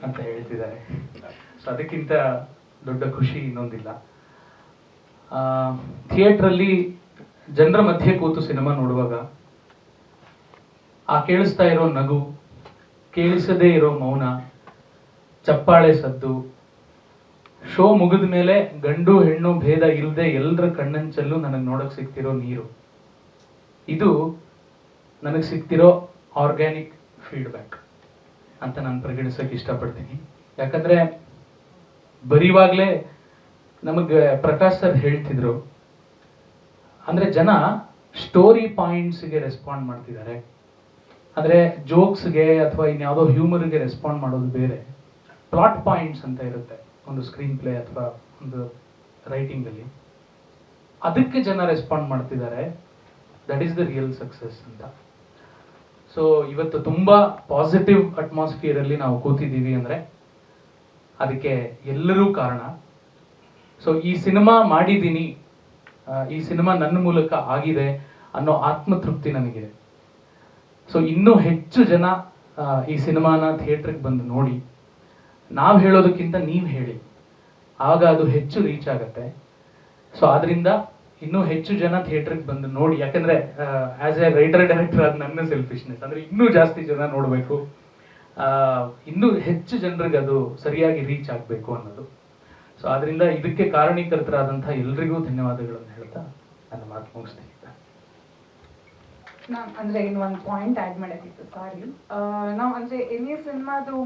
ಅಂತ ಹೇಳ್ತಿದ್ದಾರೆ. ಸೊ ಅದಕ್ಕಿಂತ ದೊಡ್ಡ ಖುಷಿ ಇನ್ನೊಂದಿಲ್ಲ. ಥಿಯೇಟ್ರಲ್ಲಿ ಜನರ ಮಧ್ಯೆ ಕೂತು ಸಿನಿಮಾ ನೋಡುವಾಗ ಆ ಕೇಳಿಸ್ತಾ ಇರೋ ನಗು, ಕೇಳಿಸದೇ ಇರೋ ಮೌನ, ಚಪ್ಪಾಳೆ ಸದ್ದು, ಶೋ ಮುಗಿದ ಮೇಲೆ ಗಂಡು ಹೆಣ್ಣು ಭೇದ ಇಲ್ಲದೆ ಎಲ್ಲರ ಕಣ್ಣಂಚಲ್ಲೂ ನನಗೆ ನೋಡಕ್ ಸಿಗ್ತಿರೋ ನೀರು, ಇದು ನನಗೆ ಸಿಗ್ತಿರೋ ಆರ್ಗ್ಯಾನಿಕ್ ಫೀಡ್ಬ್ಯಾಕ್ ಅಂತ ನಾನು ಪರಿಗಣಿಸಕ್ಕೆ ಇಷ್ಟಪಡ್ತೀನಿ. ಯಾಕಂದ್ರೆ ಬರೀವಾಗ್ಲೇ ನಮಗೆ ಪ್ರಕಾಶ್ ಸರ್ ಹೇಳ್ತಿದ್ರು, ಅಂದ್ರೆ ಜನ ಸ್ಟೋರಿ ಪಾಯಿಂಟ್ಸ್ಗೆ ರೆಸ್ಪಾಂಡ್ ಮಾಡ್ತಿದ್ದಾರೆ, ಅಂದ್ರೆ ಜೋಕ್ಸ್ಗೆ ಅಥವಾ ಇನ್ಯಾವುದೋ ಹ್ಯೂಮರ್ಗೆ ರೆಸ್ಪಾಂಡ್ ಮಾಡೋದು ಬೇರೆ. ಪ್ಲಾಟ್ ಪಾಯಿಂಟ್ಸ್ ಅಂತ ಇರುತ್ತೆ ಒಂದು ಸ್ಕ್ರೀನ್ ಪ್ಲೇ ಅಥವಾ ಒಂದು ರೈಟಿಂಗ್ ಅಲ್ಲಿ, ಅದಕ್ಕೆ ಜನ ರೆಸ್ಪಾಂಡ್ ಮಾಡ್ತಿದ್ದಾರೆ. That is the real success ಅಂತ. ಸೊ ಇವತ್ತು ತುಂಬಾ ಪಾಸಿಟಿವ್ ಅಟ್ಮಾಸ್ಫಿಯರ್ ಅಲ್ಲಿ ನಾವು ಕೂತಿದ್ದೀವಿ ಅಂದ್ರೆ ಅದಕ್ಕೆ ಎಲ್ಲರೂ ಕಾರಣ. ಸೊ ಈ ಸಿನಿಮಾ ಮಾಡಿದ್ದೀನಿ, ಈ ಸಿನಿಮಾ ನನ್ನ ಮೂಲಕ ಆಗಿದೆ ಅನ್ನೋ ಆತ್ಮತೃಪ್ತಿ ನನಗಿದೆ. ಸೊ ಇನ್ನೂ ಹೆಚ್ಚು ಜನ ಈ ಸಿನಿಮಾನ ಥಿಯೇಟ್ರಿಗೆ ಬಂದು ನೋಡಿ, ನಾವು ಹೇಳೋದಕ್ಕಿಂತ ನೀವು ಹೇಳಿ, ಆಗ ಅದು ಹೆಚ್ಚು ರೀಚ್ ಆಗತ್ತೆ. ಸೊ ಆದ್ರಿಂದ ಇನ್ನೂ ಹೆಚ್ಚು ಜನ ಥಿಯೇಟ್ರಿಗೆ ಬಂದು ನೋಡಿ. ಯಾಕಂದ್ರೆ ಆಸ್ ಎ ರೈಟರ್ ಡೈರೆಕ್ಟರ್ ಅದು ನನ್ನ ಸೆಲ್ಫಿಶ್ನೆಸ್, ಅಂದ್ರೆ ಇನ್ನೂ ಜಾಸ್ತಿ ಜನ ನೋಡಬೇಕು, ಇನ್ನೂ ಹೆಚ್ಚು ಜನರಿಗೆ ಅದು ಸರಿಯಾಗಿ ರೀಚ್ ಆಗಬೇಕು ಅನ್ನೋದು. ಸೊ ಆದ್ರಿಂದ ಇದಕ್ಕೆ ಕಾರಣೀಕರ್ತರಾದಂತಹ ಎಲ್ರಿಗೂ ಧನ್ಯವಾದಗಳನ್ನು ಹೇಳ್ತಾ ನನ್ನ ಮಾತು ಮುಗಿಸ್ತೀನಿ. ಅಂದ್ರೆ ಇನ್ನೊಂದು ಪಾಯಿಂಟ್ ಆ್ಯಡ್ ಮಾಡೋದಿತ್ತು, ಸಾರಿ. ನಾವು ಅಂದ್ರೆ ಎನಿ ಸಿನಿಮಾದು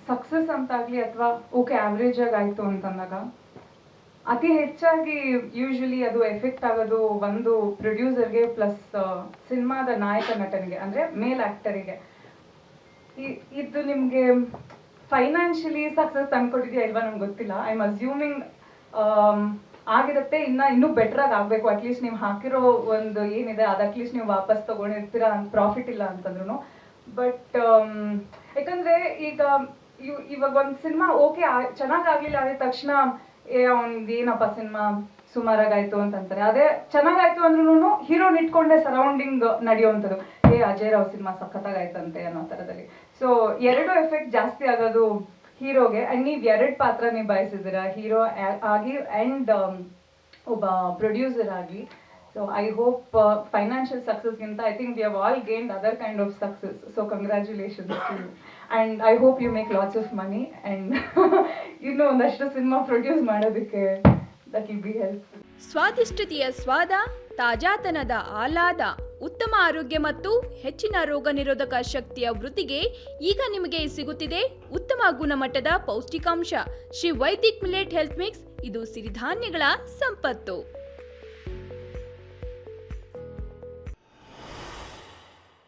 ಸಕ್ಸಸ್ ಅಂತಾಗ್ಲಿ ಅಥವಾ ಓಕೆ ಆವ್ರೇಜ್ ಆಗಿ ಆಯ್ತು ಅಂತಂದಾಗ ಅತಿ ಹೆಚ್ಚಾಗಿ ಯೂಶಲಿ ಅದು ಎಫೆಕ್ಟ್ ಆಗೋದು ಒಂದು ಪ್ರೊಡ್ಯೂಸರ್ಗೆ ಪ್ಲಸ್ ಸಿನಿಮಾದ ನಾಯಕ ನಟನಿಗೆ, ಅಂದ್ರೆ ಮೇಲ್ ಆಕ್ಟರಿಗೆ. ಇದು ನಿಮ್ಗೆ ಫೈನಾನ್ಷಿಯಲಿ ಸಕ್ಸಸ್ ತಂದ್ಕೊಟ್ಟಿದ್ಯಾ ಇಲ್ವಾ ನಮ್ಗೆ ಗೊತ್ತಿಲ್ಲ. ಐ ಆಮ್ ಅಸ್ಯೂಮಿಂಗ್ ಆಗಿರುತ್ತೆ, ಇನ್ನೂ ಬೆಟರ್ ಆಗಿ ಆಗ್ಬೇಕು. ಅಟ್ಲೀಸ್ಟ್ ನೀವು ಹಾಕಿರೋ ಒಂದು ಏನಿದೆ ಅದು ಅಟ್ಲೀಸ್ಟ್ ನೀವು ವಾಪಸ್ ತಗೊಂಡಿರ್ತೀರಾ, ಪ್ರಾಫಿಟ್ ಇಲ್ಲ ಅಂತಂದ್ರು. ಬಟ್ ಯಾಕಂದ್ರೆ ಈಗ ಇವಾಗ ಒಂದು ಸಿನಿಮಾ ಓಕೆ ಚೆನ್ನಾಗಾಗ್ಲಿಲ್ಲ ಆದ ತಕ್ಷಣ ಅವ್ನ್ದು ಏನಪ್ಪ ಸಿನಿಮಾ ಸುಮಾರಾಗಾಯ್ತು ಅಂತಂತಾರೆ. ಅದೇ ಚೆನ್ನಾಗಾಯ್ತು ಅಂದ್ರೂ ಹೀರೋನ್ ಇಟ್ಕೊಂಡೆ ಸರೌಂಡಿಂಗ್ ನಡೆಯುವಂಥದ್ದು, ಅಜಯ್ ರಾವ್ ಸಿನಿಮಾ ಸಖತ್ತಾಗಾಯ್ತಂತೆ ಅನ್ನೋ ಥರದಲ್ಲಿ. ಸೊ ಎರಡು ಎಫೆಕ್ಟ್ ಜಾಸ್ತಿ ಆಗೋದು ಹೀರೋಗೆ. ಅಂಡ್ ನೀವು ಎರಡು ಪಾತ್ರ ನಿಭಾಯಿಸಿದ್ದೀರಾ, ಹೀರೋ ಆಗಿ ಅಂಡ್ ಒಬ್ಬ ಪ್ರೊಡ್ಯೂಸರ್ ಆಗಿ. ಸೊ ಐ ಹೋಪ್ ಫೈನಾನ್ಷಿಯಲ್ ಸಕ್ಸಸ್ಗಿಂತ I think we have all gained other kind of success. So congratulations to you and I hope you make lots of money and ಇನ್ನೂ ಒಂದಷ್ಟು ಸಿನಿಮಾ ಪ್ರೊಡ್ಯೂಸ್ ಮಾಡೋದಕ್ಕೆ that will be helpful. ಸ್ವಾದಿಷ್ಟತೆಯ ಸ್ವಾದ, ತಾಜಾತನದ ಆಹ್ಲಾದ, ಉತ್ತಮ ಆರೋಗ್ಯ ಮತ್ತು ಹೆಚ್ಚಿನ ರೋಗ ನಿರೋಧಕ ಶಕ್ತಿಯ ವೃದ್ಧಿಗೆ ಈಗ ನಿಮಗೆ ಸಿಗುತ್ತಿದೆ ಉತ್ತಮ ಗುಣಮಟ್ಟದ ಪೌಷ್ಟಿಕಾಂಶ Shri Vaidik millet health mix. ಇದು ಸಿರಿಧಾನ್ಯಗಳ ಸಂಪತ್ತು.